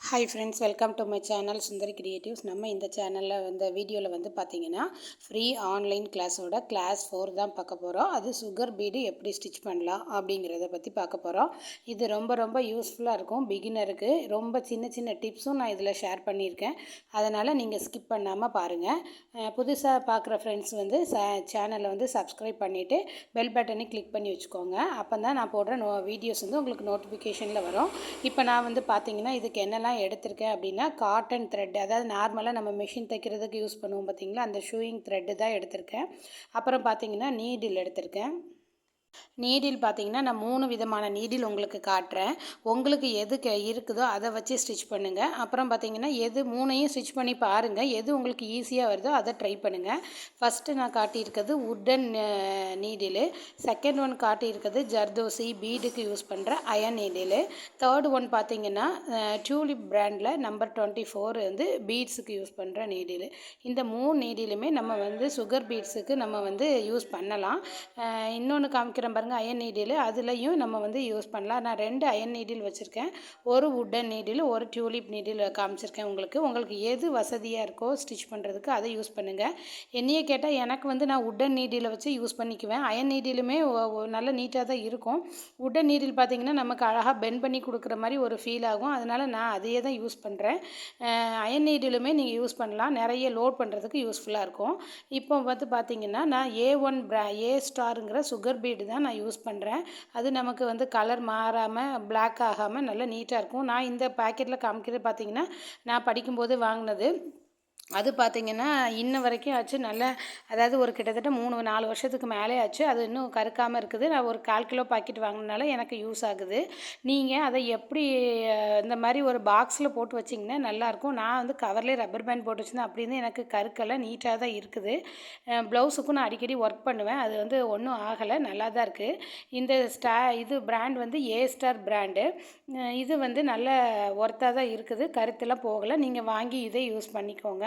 Hi friends, welcome to my channel Sundari creatives. நம்ம இந்த சேனலில் வீடியோவில் பார்த்தீங்கன்னா ஃப்ரீ ஆன்லைன் கிளாஸோட கிளாஸ் 4 தான் பார்க்க போகிறோம். அது சுகர் பீடு எப்படி ஸ்டிச் பண்ணலாம் அப்படிங்கிறத பற்றி பார்க்க போகிறோம். இது ரொம்ப ரொம்ப யூஸ்ஃபுல்லாக இருக்கும் பிகினருக்கு. ரொம்ப சின்ன சின்ன டிப்ஸும் நான் இதில் ஷேர் பண்ணியிருக்கேன். அதனால் நீங்கள் ஸ்கிப் பண்ணாமல் பாருங்கள். புதுசாக பார்க்குற ஃப்ரெண்ட்ஸ் சேனலை சப்ஸ்கிரைப் பண்ணிவிட்டு பெல் பட்டனை கிளிக் பண்ணி வச்சுக்கோங்க. அப்போ தான் நான் போடுற வீடியோஸ் உங்களுக்கு நோட்டிஃபிகேஷனில் வரும். இப்போ நான் பார்த்தீங்கன்னா இதுக்கு என்னெல்லாம் எடுத்திருக்கேன் அப்படின்னா, காட்டன் த்ரெட், அதாவது நார்மலாக நம்ம மிஷின் தைக்கிறதுக்கு யூஸ் பண்ணுவோம் பார்த்தீங்களா, அந்த ஷூயிங் த்ரெட்டு தான் எடுத்திருக்கேன். அப்புறம் பார்த்தீங்கன்னா நீடில் எடுத்திருக்கேன். நீடில் பார்த்தீங்கன்னா நான் 3 விதமான நீடில் உங்களுக்கு காட்டுறேன். உங்களுக்கு எது இருக்குதோ அதை வச்சு ஸ்டிச் பண்ணுங்கள். அப்புறம் பார்த்தீங்கன்னா எது 3ஐயும் ஸ்டிச் பண்ணி பாருங்கள். எது உங்களுக்கு ஈஸியாக வருதோ அதை ட்ரை பண்ணுங்கள். ஃபஸ்ட்டு நான் காட்டியிருக்கிறது உட்டன் நீடிலு. செகண்ட் ஒன் காட்டியிருக்கிறது ஜர்தோசி பீடுக்கு யூஸ் பண்ணுற அயன் நீடிலு. தேர்ட் ஒன் பார்த்தீங்கன்னா டியூலிப் பிராண்டில் நம்பர் 24 பீட்ஸுக்கு யூஸ் பண்ணுற நீடிலு. இந்த 3 நீடிலுமே நம்ம சுகர் பீட்ஸுக்கு நம்ம யூஸ் பண்ணலாம். இன்னொன்று காமிக்கிறேன் பாருங்கள், அயன் நீடில். அதுலேயும் நம்ம யூஸ் பண்ணலாம். நான் 2 அயன் நீடில் வச்சுருக்கேன். ஒரு உட்டன் நீடில், ஒரு டியூலிப் நீடில் காமிச்சிருக்கேன் உங்களுக்கு எது வசதியாக இருக்கோ ஸ்டிச் பண்ணுறதுக்கு அதை யூஸ் பண்ணுங்கள். என்னையே கேட்டால் எனக்கு நான் உட்டன் நீடில் வச்சு யூஸ் பண்ணிக்குவேன். அயன் நீடிலுமே நல்ல நீட்டாக தான் இருக்கும். உட்டன் நீடில் பார்த்திங்கன்னா நமக்கு அழகாக பெண்ட் பண்ணி கொடுக்குற மாதிரி ஒரு ஃபீல் ஆகும். அதனால் நான் அதையே தான் யூஸ் பண்ணுறேன். அயன் நீடிலுமே நீங்கள் யூஸ் பண்ணலாம், நிறைய லோட் பண்ணுறதுக்கு யூஸ்ஃபுல்லாக இருக்கும். இப்போ பார்த்திங்கன்னா நான் ஏ ஸ்டாருங்கிற சுகர் பீடு தான் நான் யூஸ் பண்ணுறேன். அது நமக்கு கலர் மாறாமல் பிளாக் ஆகாமல் நல்லா நீட்டாக இருக்கும். நான் இந்த பேக்கெட்டில் காமிக்கிறது பார்த்திங்கன்னா நான் படிக்கும்போது வாங்கினது. அது பார்த்திங்கன்னா இன்ன வரைக்கும் ஆச்சு. நல்ல, அதாவது ஒரு கிட்டத்தட்ட 3-4 வருஷத்துக்கு மேலே ஆச்சு. அது இன்னும் கருக்காமல் இருக்குது. நான் ஒரு 1/4 கிலோ பாக்கெட் வாங்கினால எனக்கு யூஸ் ஆகுது. நீங்கள் அதை எப்படி இந்த மாதிரி ஒரு பாக்ஸில் போட்டு வச்சிங்கன்னா நல்லாயிருக்கும். நான் கவர்லேயே ரப்பர் பேண்ட் போட்டு வச்சுருந்தேன். அப்படின்னு எனக்கு கருக்கெல்லாம் நீட்டாக தான் இருக்குது. ப்ளவுஸுக்கும் நான் அடிக்கடி ஒர்க் பண்ணுவேன். அது ஒன்றும் ஆகலை, நல்லா தான் இருக்குது. இது பிராண்ட் ஏ ஸ்டார் பிராண்டு. இது நல்ல ஒர்த்தாக தான் இருக்குது, கருத்தெல்லாம் போகலை. நீங்கள் வாங்கி இதை யூஸ் பண்ணிக்கோங்க.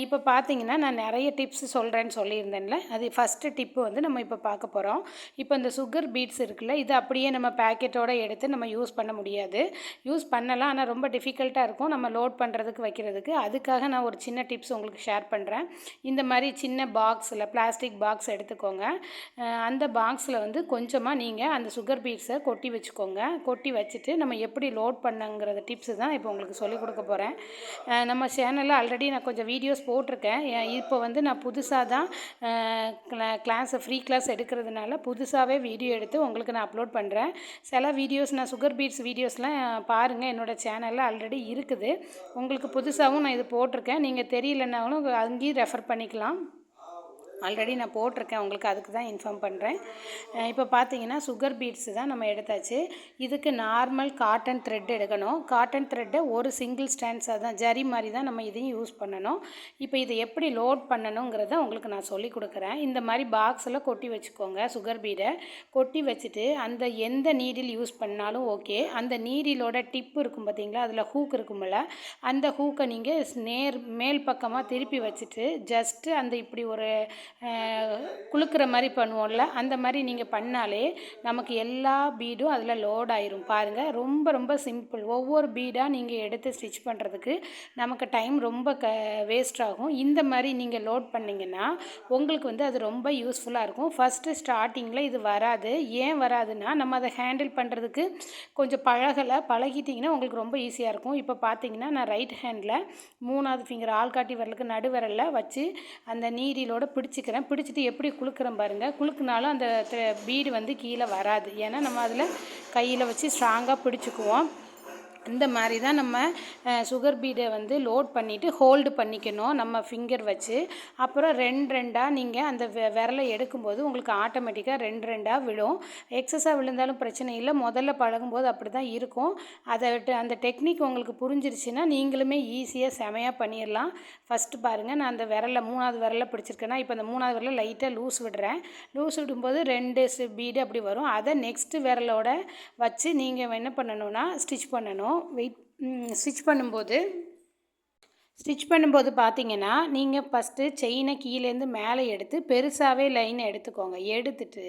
இப்போ பார்த்தீங்கன்னா நான் நிறைய டிப்ஸ் சொல்கிறேன்னு சொல்லியிருந்தேன்ல, அது ஃபஸ்ட்டு டிப்பு நம்ம இப்போ பார்க்க போகிறோம். இப்போ இந்த சுகர் பீட்ஸ் இருக்குல்ல, இது அப்படியே நம்ம பேக்கெட்டோடு எடுத்து நம்ம யூஸ் பண்ண முடியாது. யூஸ் பண்ணலாம், ஆனால் ரொம்ப டிஃபிகல்ட்டாக இருக்கும் நம்ம லோட் பண்ணுறதுக்கு வைக்கிறதுக்கு. அதுக்காக நான் ஒரு சின்ன டிப்ஸ் உங்களுக்கு ஷேர் பண்ணுறேன். இந்த மாதிரி சின்ன பாக்ஸில், பிளாஸ்டிக் பாக்ஸ் எடுத்துக்கோங்க. அந்த பாக்ஸில் கொஞ்சமாக நீங்கள் அந்த சுகர் பீட்ஸை கொட்டி வச்சுக்கோங்க. கொட்டி வச்சுட்டு நம்ம எப்படி லோட் பண்ணங்கிறத டிப்ஸு தான் இப்போ உங்களுக்கு சொல்லிக் கொடுக்க போகிறேன். நம்ம சேனலில் ஆல்ரெடி நான் கொஞ்சம் வீடியோஸ் போட்டிருக்கேன். இப்போ நான் புதுசாக தான் ஃப்ரீ கிளாஸ் எடுக்கிறதுனால புதுசாகவே வீடியோ எடுத்து உங்களுக்கு நான் அப்லோட் பண்ணுறேன். சில வீடியோஸ் நான் சுகர் பீட்ஸ் வீடியோஸ்லாம் பாருங்கள், என்னோடய சேனலில் ஆல்ரெடி இருக்குது. உங்களுக்கு புதுசாகவும் நான் இது போட்டிருக்கேன். நீங்கள் தெரியலன்னாலும் அங்கேயும் ரெஃபர் பண்ணிக்கலாம். ஆல்ரெடி நான் போட்டிருக்கேன் உங்களுக்கு, அதுக்கு தான் இன்ஃபார்ம் பண்ணுறேன். இப்போ பார்த்தீங்கன்னா சுகர் பீட்ஸு தான் நம்ம எடுத்தாச்சு. இதுக்கு நார்மல் காட்டன் த்ரெட் எடுக்கணும். காட்டன் த்ரெட்டை ஒரு சிங்கிள் ஸ்டாண்ட்ஸாக தான், ஜரி மாதிரி தான் நம்ம இதையும் யூஸ் பண்ணணும். இப்போ இதை எப்படி லோட் பண்ணணுங்கிறத உங்களுக்கு நான் சொல்லி கொடுக்குறேன். இந்த மாதிரி பாக்ஸில் கொட்டி வச்சுக்கோங்க. சுகர் பீடை கொட்டி வச்சுட்டு எந்த நீடில் யூஸ் பண்ணாலும் ஓகே. அந்த நீடிலோட டிப்பு இருக்கும் பார்த்தீங்களா, அதில் ஹூக் இருக்குமில்ல, அந்த ஹூக்கை நீங்கள் மேல் பக்கமாக திருப்பி வச்சுட்டு ஜஸ்ட்டு இப்படி ஒரு குலுக்கிற மாதிரி பண்ணுவோம்ல, அந்த மாதிரி நீங்கள் பண்ணாலே நமக்கு எல்லா பீடும் அதில் லோட் ஆயிரும். பாருங்கள், ரொம்ப ரொம்ப சிம்பிள். ஒவ்வொரு பீடாக நீங்கள் எடுத்து ஸ்டிச் பண்ணுறதுக்கு நமக்கு டைம் ரொம்ப வேஸ்ட் ஆகும். இந்த மாதிரி நீங்கள் லோட் பண்ணிங்கன்னா உங்களுக்கு அது ரொம்ப யூஸ்ஃபுல்லாக இருக்கும். ஃபஸ்ட்டு ஸ்டார்டிங்கில் இது வராது. ஏன் வராதுன்னா, நம்ம அதை ஹேண்டில் பண்ணுறதுக்கு கொஞ்சம் பழகிட்டிங்கன்னா உங்களுக்கு ரொம்ப ஈஸியாக இருக்கும். இப்போ பார்த்தீங்கன்னா நான் ரைட் ஹேண்டில் 3வது ஃபிங்கர் ஆள்காட்டி விரலுக்கு நடுவிரலில் வச்சு அந்த நீடிலோட பிடிச்சிட்டு எப்படி குலுக்குறோம் பாருங்கள். குலுக்குனாலும் அந்த பீடு கீழே வராது. ஏன்னா நம்ம அதில் கையில் வச்சு ஸ்ட்ராங்காக பிடிச்சிக்குவோம். இந்த மாதிரி தான் நம்ம சுகர் பீடை லோட் பண்ணிவிட்டு ஹோல்டு பண்ணிக்கணும் நம்ம ஃபிங்கர் வச்சு. அப்புறம் 2 நீங்கள் அந்த விரலை எடுக்கும்போது உங்களுக்கு ஆட்டோமேட்டிக்காக 2 விழும். எக்ஸஸாக விழுந்தாலும் பிரச்சனை இல்லை. முதல்ல பழகும்போது அப்படி தான் இருக்கும். அந்த டெக்னிக் உங்களுக்கு புரிஞ்சிருச்சுன்னா நீங்களுமே ஈஸியாக செமையாக பண்ணிடலாம். ஃபஸ்ட்டு பாருங்கள், நான் அந்த 3வது விரலை பிடிச்சிருக்கேன்னா, இப்போ அந்த 3வது விரலை லைட்டாக லூஸ் விடுறேன். லூஸ் விடும்போது 2 பீடு அப்படி வரும். அதை நெக்ஸ்ட்டு விரலோட வச்சு நீங்கள் என்ன பண்ணணும்னா ஸ்டிச் பண்ணணும். ஸ்டிச் பண்ணும்போது ஸ்டிச் பண்ணும்போது பார்த்தீங்கன்னா, நீங்கள் ஃபஸ்ட்டு செயினை கீழேருந்து மேலே எடுத்து பெருசாகவே லைனை எடுத்துக்கோங்க. எடுத்துட்டு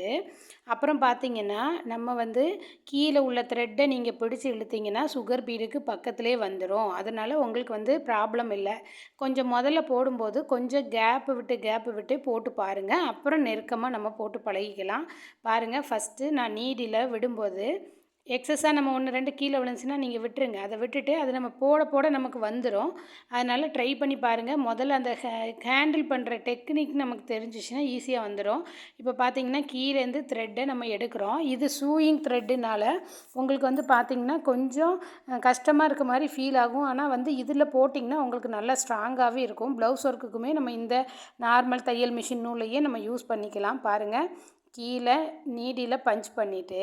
அப்புறம் பார்த்தீங்கன்னா, நம்ம வந்து கீழே உள்ள த்ரெட்டை நீங்கள் பிடிச்சு இழுத்தீங்கன்னா, சுகர் பீடுக்கு பக்கத்திலே வந்துரும். அதனால உங்களுக்கு வந்து ப்ராப்ளம் இல்ல. கொஞ்சம் முதல்ல போடும்போது கொஞ்சம் கேப்பு விட்டு போட்டு பாருங்க. அப்புறம் நெருக்கமா நம்ம போட்டு பழகிக்கலாம். பாருங்க, ஃபஸ்ட்டு நான் நீடில விடும்போது எக்ஸஸாக நம்ம 1, 2 கீழே விழுந்துச்சுன்னா நீங்கள் விட்டுருங்க. அதை விட்டுட்டு அது நம்ம போட போட நமக்கு வந்துரும். அதனால் ட்ரை பண்ணி பாருங்கள். முதல்ல அந்த ஹேண்டில் பண்ணுற டெக்னிக் நமக்கு தெரிஞ்சிச்சுன்னா ஈஸியாக வந்துடும். இப்போ பார்த்தீங்கன்னா, கீழேருந்து த்ரெட்டை நம்ம எடுக்கிறோம். இது சூயிங் த்ரெட்டுனால உங்களுக்கு வந்து பார்த்தீங்கன்னா கொஞ்சம் கஷ்டமாக இருக்க மாதிரி ஃபீல் ஆகும். ஆனால் வந்து இதில் போட்டிங்கன்னா உங்களுக்கு நல்லா ஸ்ட்ராங்காகவே இருக்கும். ப்ளவுஸ் ஒர்க்குக்குமே நம்ம இந்த நார்மல் தையல் மிஷின் நூலையே நம்ம யூஸ் பண்ணிக்கலாம். பாருங்கள், கீழே நீடியில் பஞ்ச் பண்ணிவிட்டு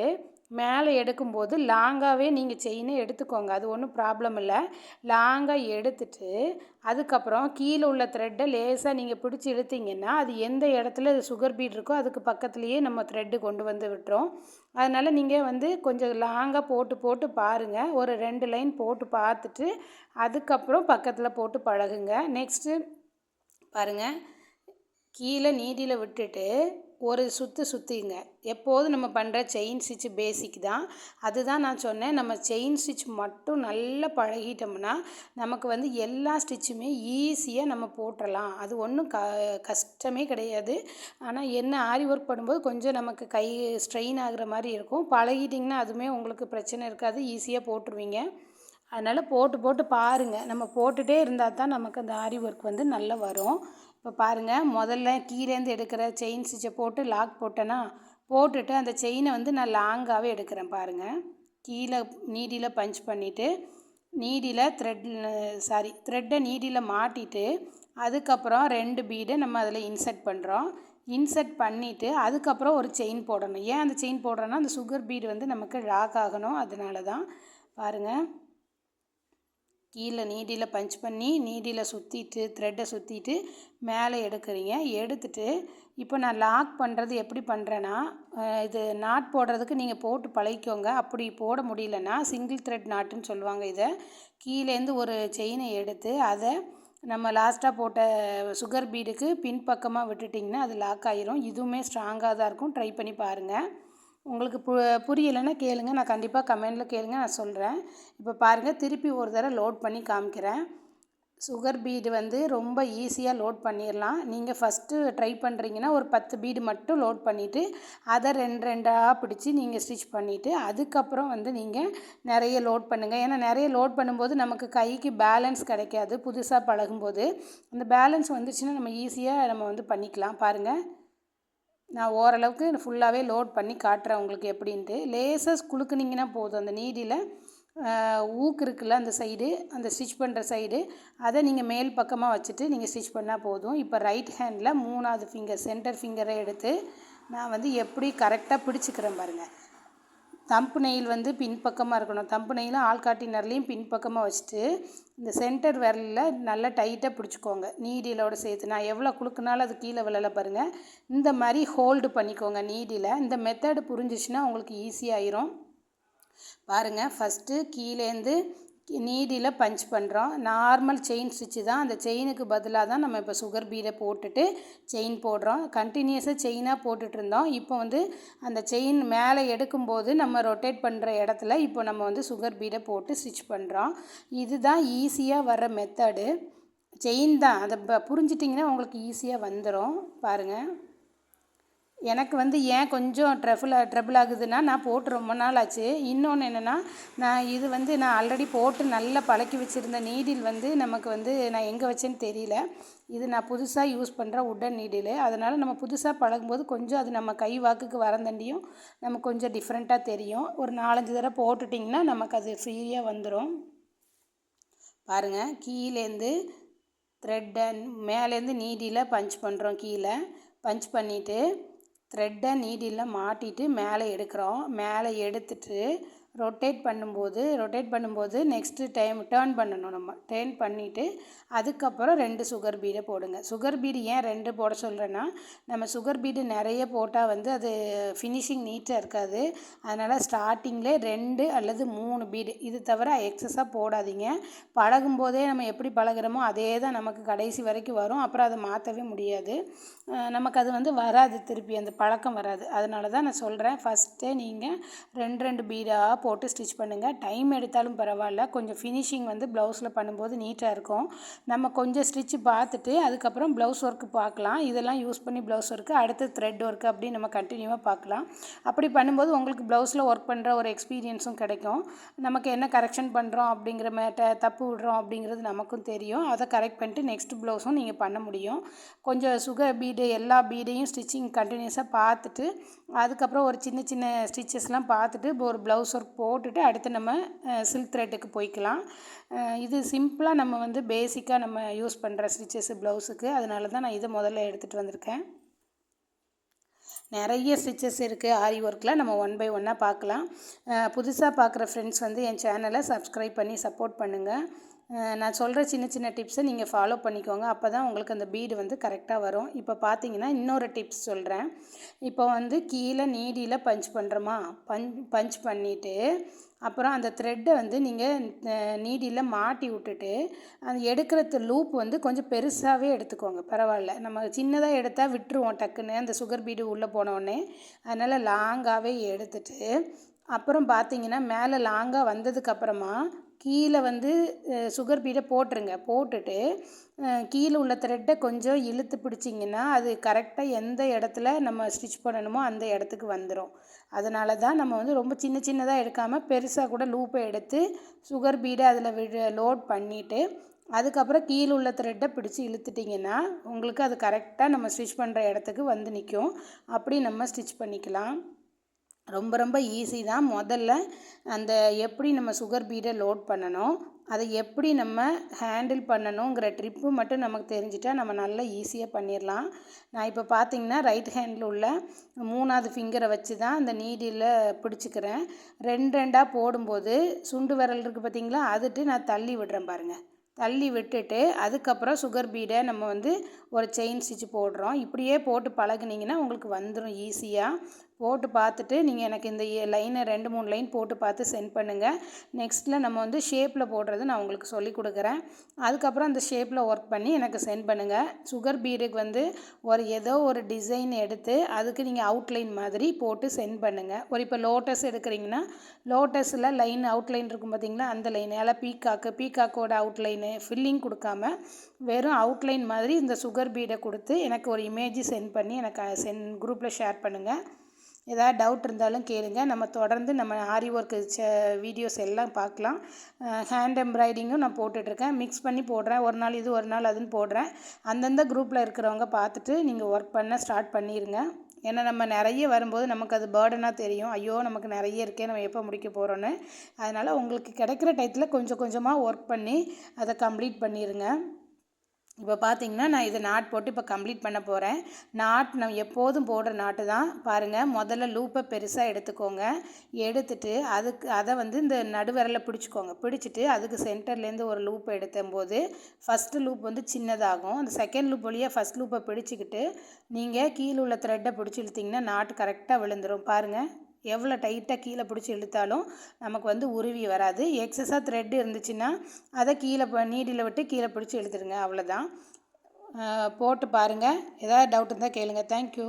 மேலே எடுக்கும்போது லாங்காகவே நீங்கள் செயினை எடுத்துக்கோங்க. அது ஒன்றும் ப்ராப்ளம் இல்லை. லாங்காக எடுத்துட்டு அதுக்கப்புறம் கீழே உள்ள த்ரெட்டை லேசாக நீங்கள் பிடிச்சி இழுத்தீங்கன்னா அது எந்த இடத்துல சுகர் பீட் இருக்கோ அதுக்கு பக்கத்துலேயே நம்ம த்ரெட்டு கொண்டு வந்து விட்டுரும். அதனால் நீங்கள் வந்து கொஞ்சம் லாங்காக போட்டு போட்டு பாருங்கள். ஒரு 2 லைன் போட்டு பார்த்துட்டு அதுக்கப்புறம் பக்கத்தில் போட்டு பழகுங்க. நெக்ஸ்ட்டு பாருங்கள், கீழே நீடியில் விட்டுட்டு ஒரு சுற்றிங்க. எப்போதும் நம்ம பண்ணுற செயின் ஸ்டிச் பேசிக் தான். அதுதான் நான் சொன்னேன். நம்ம செயின் ஸ்டிச் மட்டும் நல்லா பழகிட்டோம்னா நமக்கு வந்து எல்லா ஸ்டிச்சுமே ஈஸியாக நம்ம போட்டுடலாம். அது ஒன்றும் கஷ்டமே கிடையாது. ஆனால் என்ன ஆரி ஒர்க் பண்ணும்போது கொஞ்சம் நமக்கு கை ஸ்ட்ரெயின் ஆகுற மாதிரி இருக்கும். பழகிட்டிங்கன்னா அதுவுமே உங்களுக்கு பிரச்சனை இருக்காது. ஈஸியாக போட்டுருவீங்க. அதனால் போட்டு போட்டு பாருங்கள். நம்ம போட்டுகிட்டே இருந்தால் தான் நமக்கு அந்த ஆரி ஒர்க் வந்து நல்லா வரும். இப்போ பாருங்கள், முதல்ல கீழேருந்து எடுக்கிற செயின் ஸ்டிச்சை போட்டு லாக் போட்டேன்னா, போட்டுட்டு அந்த செயினை வந்து நான் லாங்காகவே எடுக்கிறேன். பாருங்கள், கீழே நீடியில் பஞ்ச் பண்ணிவிட்டு நீடியில் த்ரெட்டை நீடியில் மாட்டிட்டு அதுக்கப்புறம் 2 பீடை நம்ம அதில் இன்சர்ட் பண்ணுறோம். இன்சர்ட் பண்ணிவிட்டு அதுக்கப்புறம் ஒரு செயின் போடணும். ஏன் அந்த செயின் போடுறோன்னா அந்த சுகர் பீடு வந்து நமக்கு லாக் ஆகணும். அதனால தான். பாருங்கள், கீழே நீடியில் பஞ்ச் பண்ணி நீடியில் சுற்றிட்டு த்ரெட்டை சுற்றிட்டு மேலே எடுக்கிறீங்க. எடுத்துட்டு இப்போ நான் லாக் பண்ணுறது எப்படி பண்ணுறேன்னா, இது நாட் போடுறதுக்கு நீங்கள் போட்டு பழகிக்கோங்க. அப்படி போட முடியலன்னா சிங்கிள் த்ரெட் நாட்டுன்னு சொல்லுவாங்க இதை. கீழேருந்து ஒரு செயினை எடுத்து அதை நம்ம லாஸ்ட்டாக போட்ட சுகர் பீடுக்கு பின்பக்கமாக விட்டுட்டிங்கன்னா அது லாக் ஆகிரும். இதுவுமே ஸ்ட்ராங்காக தான் இருக்கும். ட்ரை பண்ணி பாருங்கள். உங்களுக்கு புரியலைன்னா கேளுங்க. நான் கண்டிப்பாக கமெண்டில் கேளுங்க, நான் சொல்கிறேன். இப்போ பாருங்கள், திருப்பி ஒரு தடவை லோட் பண்ணி காமிக்கிறேன். சுகர் பீடு வந்து ரொம்ப ஈஸியாக லோட் பண்ணிடலாம். நீங்கள் ஃபஸ்ட்டு ட்ரை பண்ணுறீங்கன்னா ஒரு 10 பீடு மட்டும் லோட் பண்ணிவிட்டு அதை 2 பிடிச்சி நீங்கள் ஸ்டிச் பண்ணிவிட்டு அதுக்கப்புறம் வந்து நீங்கள் நிறைய லோட் பண்ணுங்கள். ஏன்னா நிறைய லோட் பண்ணும்போது நமக்கு கைக்கு பேலன்ஸ் கிடைக்காது. புதுசாக பழகும்போது அந்த பேலன்ஸ் வந்துச்சுன்னா நம்ம ஈஸியாக நம்ம வந்து பண்ணிக்கலாம். பாருங்கள், நான் ஓரளவுக்கு ஃபுல்லாகவே லோட் பண்ணி காட்டுறேன் உங்களுக்கு எப்படின்ட்டு. லேசாக குலுக்குனிங்கன்னா போதும். அந்த நீடியில் ஊக்கு இருக்குல்ல அந்த சைடு, அந்த ஸ்டிச் பண்ணுற சைடு, அதை நீங்கள் மேல் பக்கமாக வச்சுட்டு நீங்கள் ஸ்டிச் பண்ணால் போதும். இப்போ ரைட் ஹேண்டில் 3வது ஃபிங்கர் சென்டர் ஃபிங்கரை எடுத்து நான் வந்து எப்படி கரெக்டாக பிடிச்சிக்கிறேன் பாருங்கள். தம்பு நெயில் வந்து பின்பக்கமாக இருக்கணும். தம்பு நெயிலும் ஆள்காட்டி நரலையும் பின்பக்கமாக வச்சுட்டு இந்த சென்டர் விரலில் நல்லா டைட்டாக பிடிச்சிக்கோங்க. நீடிலோடு சேர்த்து நான் எவ்வளோ குலுக்குனாலும் அது கீழே விழலை பாருங்கள். இந்த மாதிரி ஹோல்டு பண்ணிக்கோங்க நீடியில். இந்த மெத்தடு புரிஞ்சிச்சுன்னா உங்களுக்கு ஈஸியாகிரும். பாருங்கள், ஃபஸ்ட்டு கீழேருந்து நீடியில் பஞ்ச் பண்ணுறோம். நார்மல் செயின் ஸ்டிச்சு தான். அந்த செயினுக்கு பதிலாக தான் நம்ம இப்போ சுகர் பீடை போட்டுட்டு செயின் போடுறோம். கண்டினியூஸாக செயினாக போட்டுட்டு இருந்தோம். இப்போ வந்து அந்த செயின் மேலே எடுக்கும்போது நம்ம ரொட்டேட் பண்ணுற இடத்துல இப்போ நம்ம வந்து சுகர் பீடை போட்டு ஸ்டிச் பண்ணுறோம். இதுதான் ஈஸியாக வர்ற மெத்தடு. செயின் தான், அதை புரிஞ்சிட்டிங்கன்னா உங்களுக்கு ஈஸியாக வந்துடும். பாருங்கள், எனக்கு வந்து ஏன் கொஞ்சம் ட்ரபிள் ஆகுதுன்னா, நான் போட்டு ரொம்ப நாள் ஆச்சு. இன்னொன்று என்னென்னா, நான் ஆல்ரெடி போட்டு நல்லா பழக்கி வச்சுருந்த நீடில் வந்து நமக்கு வந்து நான் எங்கே வச்சேன்னு தெரியல. இது நான் புதுசாக யூஸ் பண்ணுற உட்டன் நீடிலு. அதனால் நம்ம புதுசாக பழகும்போது கொஞ்சம் அது நம்ம கை வாக்குக்கு வரந்தாண்டியும் நமக்கு கொஞ்சம் டிஃப்ரெண்ட்டாக தெரியும். ஒரு 4-5 தடவை போட்டுட்டிங்கன்னா நமக்கு அது ஃப்ரீயாக வந்துடும். பாருங்கள், கீழேருந்து த்ரெட்டை மேலேருந்து நீடியில் பஞ்ச் பண்ணுறோம். கீழே பஞ்ச் பண்ணிவிட்டு த்ரெட்டை நீடியில் மாட்டிட்டு மேலே எடுக்கிறோம். மேலே எடுத்துட்டு ரொட்டேட் பண்ணும்போது நெக்ஸ்ட்டு டைம் டேர்ன் பண்ணணும். நம்ம டேர்ன் பண்ணிவிட்டு அதுக்கப்புறம் 2 சுகர் பீடை போடுங்க. சுகர் பீடு ஏன் 2 போட சொல்கிறேன்னா, நம்ம சுகர் பீடு நிறைய போட்டால் வந்து அது ஃபினிஷிங் நீட்டாக இருக்காது. அதனால் ஸ்டார்டிங்லே 2 அல்லது 3 பீடு, இது தவிர எக்ஸஸாக போடாதீங்க. பழகும்போதே நம்ம எப்படி பழகுறோமோ அதே தான் நமக்கு கடைசி வரைக்கும் வரும். அப்புறம் அதை மாற்றவே முடியாது. நமக்கு அது வந்து வராது, திருப்பி அந்த பழக்கம் வராது. அதனால தான் நான் சொல்கிறேன், ஃபஸ்ட்டே நீங்கள் 2 பீடாக போட்டு ஸ்டிச் பண்ணுங்கள். டைம் எடுத்தாலும் பரவாயில்ல, கொஞ்சம் ஃபினிஷிங் வந்து ப்ளவுஸில் பண்ணும்போது நீட்டாக இருக்கும். நம்ம கொஞ்சம் ஸ்டிச்சு பார்த்துட்டு அதுக்கப்புறம் ப்ளவுஸ் ஒர்க்கு பார்க்கலாம். இதெல்லாம் யூஸ் பண்ணி ப்ளவுஸ் ஒர்க்கு, அடுத்து த்ரெட் ஒர்க்கு அப்படி நம்ம கண்டினியூவாக பார்க்கலாம். அப்படி பண்ணும்போது உங்களுக்கு ப்ளவுஸில் ஒர்க் பண்ணுற ஒரு எக்ஸ்பீரியன்ஸும் கிடைக்கும். நமக்கு என்ன கரெக்ஷன் பண்ணுறோம் அப்படிங்கிற தப்பு விடுறோம் அப்படிங்கிறது நமக்கும் தெரியும். அதை கரெக்ட் பண்ணிட்டு நெக்ஸ்ட் ப்ளவுஸும் நீங்கள் பண்ண முடியும். கொஞ்சம் சுகர் பீடு எல்லா பீடையும் ஸ்டிச்சிங் கண்டினியூஸாக பார்த்துட்டு அதுக்கப்புறம் ஒரு சின்ன சின்ன ஸ்டிச்சஸ்லாம் பார்த்துட்டு ஒரு ப்ளவுஸ் ஒர்க் போட்டுட்டு அடுத்து நம்ம சில்க் த்ரெட்டுக்கு போய்க்கலாம். இது சிம்பிளாக நம்ம வந்து பேசிக்காக நம்ம யூஸ் பண்ணுற ஸ்டிச்சஸ் ப்ளவுஸுக்கு. அதனால தான் நான் இதை முதல்ல எடுத்துகிட்டு வந்திருக்கேன். நிறைய ஸ்டிச்சஸ் இருக்குது ஆரி ஒர்க்கில். நம்ம ஒன் பை ஒன்னாக பார்க்கலாம். புதுசாக பார்க்குற ஃப்ரெண்ட்ஸ் வந்து என் சேனலை சப்ஸ்கிரைப் பண்ணி சப்போர்ட் பண்ணுங்கள். நான் சொல்கிற சின்ன சின்ன டிப்ஸை நீங்கள் ஃபாலோ பண்ணிக்கோங்க. அப்போ தான் உங்களுக்கு அந்த பீடு வந்து கரெக்டாக வரும். இப்போ பார்த்தீங்கன்னா இன்னொரு டிப்ஸ் சொல்கிறேன். இப்போ வந்து கீழே நீடியில் பஞ்ச் பண்ணுறோமா, பஞ்ச் பண்ணிவிட்டு அப்புறம் அந்த த்ரெட்டை வந்து நீங்கள் நீடியில் மாட்டி விட்டுட்டு அந்த எடுக்கிற லூப் வந்து கொஞ்சம் பெருசாகவே எடுத்துக்கோங்க. பரவாயில்ல, நம்ம சின்னதாக எடுத்தால் விட்டுருவோம் டக்குன்னு அந்த சுகர் பீடு உள்ளே போனோடனே. அதனால் லாங்காகவே எடுத்துட்டு அப்புறம் பார்த்தீங்கன்னா மேலே லாங்காக வந்ததுக்கப்புறமா கீழே வந்து சுகர் பீடை போட்டுருங்க. போட்டுட்டு கீழே உள்ள த்ரெட்டை கொஞ்சம் இழுத்து பிடிச்சிங்கன்னா அது கரெக்டாக எந்த இடத்துல நம்ம ஸ்டிச் பண்ணணுமோ அந்த இடத்துக்கு வந்துடும். அதனால தான் நம்ம வந்து ரொம்ப சின்ன சின்னதாக எடுக்காமல் பெருசாக கூட லூப்பை எடுத்து சுகர் பீடை அதில் லோட் பண்ணிவிட்டு அதுக்கப்புறம் கீழே உள்ள த்ரெட்டை பிடிச்சி இழுத்துட்டிங்கன்னா உங்களுக்கு அது கரெக்டாக நம்ம ஸ்டிச் பண்ணுற இடத்துக்கு வந்து நிற்கும். அப்படி நம்ம ஸ்டிச் பண்ணிக்கலாம். ரொம்ப ரொம்ப ஈஸி தான். முதல்ல அந்த எப்படி நம்ம சுகர் பீடை லோட் பண்ணணும், அதை எப்படி நம்ம ஹேண்டில் பண்ணணுங்கிற ட்ரிப்பு மட்டும் நமக்கு தெரிஞ்சிட்டா நம்ம நல்லா ஈஸியாக பண்ணிடலாம். நான் இப்போ பார்த்தீங்கன்னா ரைட் ஹேண்டில் உள்ள 3வது ஃபிங்கரை வச்சு தான் அந்த நீடியில் பிடிச்சிக்கிறேன். 2 போடும்போது சுண்டு விரல் இருக்குது பார்த்தீங்களா, அதுட்டு நான் தள்ளி விடுறேன் பாருங்கள். தள்ளி விட்டுட்டு அதுக்கப்புறம் சுகர் பீடை நம்ம வந்து ஒரு செயின் ஸ்டிச் போடுறோம். இப்படியே போட்டு பழகுனீங்கன்னா உங்களுக்கு வந்துடும் ஈஸியாக. போட்டு பார்த்துட்டு நீங்கள் எனக்கு இந்த லைனை 2-3 லைன் போட்டு பார்த்து சென்ட் பண்ணுங்கள். நெக்ஸ்ட்டில் நம்ம வந்து ஷேப்பில் போடுறது நான் உங்களுக்கு சொல்லி கொடுக்குறேன். அதுக்கப்புறம் அந்த ஷேப்பில் ஒர்க் பண்ணி எனக்கு சென்ட் பண்ணுங்கள். சுகர் பீடுக்கு வந்து ஏதோ ஒரு டிசைன் எடுத்து அதுக்கு நீங்கள் அவுட்லைன் மாதிரி போட்டு சென்ட் பண்ணுங்கள். இப்போ லோட்டஸ் எடுக்கிறீங்கன்னா லோட்டஸில் லைன் அவுட்லைன் இருக்கும் பார்த்தீங்களா, அந்த லைன் எல்லாம் பீகாக்கோட அவுட்லைனு ஃபில்லிங் கொடுக்காம வெறும் அவுட்லைன் மாதிரி இந்த சுகர் பீடை கொடுத்து எனக்கு ஒரு இமேஜ் சென்ட் பண்ணி எனக்கு குரூப்பில் ஷேர் பண்ணுங்கள். ஏதாவது டவுட் இருந்தாலும் கேளுங்க. நம்ம தொடர்ந்து நம்ம ஆரி ஒர்க்கு வீடியோஸ் எல்லாம் பார்க்கலாம். ஹேண்ட் எம்ப்ராய்டிங்கும் நான் போட்டுட்ருக்கேன். மிக்ஸ் பண்ணி போடுறேன். ஒரு நாள் இது ஒரு நாள் அதுன்னு போடுறேன். அந்தந்த குரூப்பில் இருக்கிறவங்க பார்த்துட்டு நீங்கள் ஒர்க் பண்ண ஸ்டார்ட் பண்ணிடுங்க. ஏன்னா நம்ம நிறைய வரும்போது நமக்கு அது பேர்டனாக தெரியும். ஐயோ நமக்கு நிறைய இருக்கே, நம்ம எப்போ முடிக்க போகிறோன்னு. அதனால் உங்களுக்கு கிடைக்கிற டயத்தில் கொஞ்சம் கொஞ்சமாக ஒர்க் பண்ணி அதை கம்ப்ளீட் பண்ணிடுங்க. இப்போ பார்த்தீங்கன்னா நான் இதை நாட் போட்டு இப்போ கம்ப்ளீட் பண்ண போகிறேன். நாட் நம்ம எப்போதும் போடுற நாட்டு தான். பாருங்கள், முதல்ல லூப்பை பெருசாக எடுத்துக்கோங்க. எடுத்துட்டு அதை வந்து இந்த நடுவிரலில் பிடிச்சிக்கோங்க. பிடிச்சிட்டு அதுக்கு சென்டர்லேருந்து ஒரு லூப் எடுத்தம்போது ஃபஸ்ட்டு லூப் வந்து சின்னதாகும். அந்த செகண்ட் லூப் வழியாக ஃபஸ்ட் லூப்பை பிடிச்சிக்கிட்டு நீங்கள் கீழே உள்ள த்ரெட்டை பிடிச்சி இழுத்திங்கன்னா நாட் கரெக்டாக விழுந்துடும். பாருங்கள், எவ்வளோ டைட்டாக கீழே பிடிச்சி இழுத்தாலும் நமக்கு வந்து உருவி வராது. எக்ஸஸாக த்ரெட் இருந்துச்சுன்னா அதை கீழே நீடியில் விட்டு கீழே பிடிச்சி இழுத்துடுங்க. அவ்வளோதான். போட்டு பாருங்கள். ஏதாவது டவுட் இருந்தால் கேளுங்கள். தேங்க்யூ.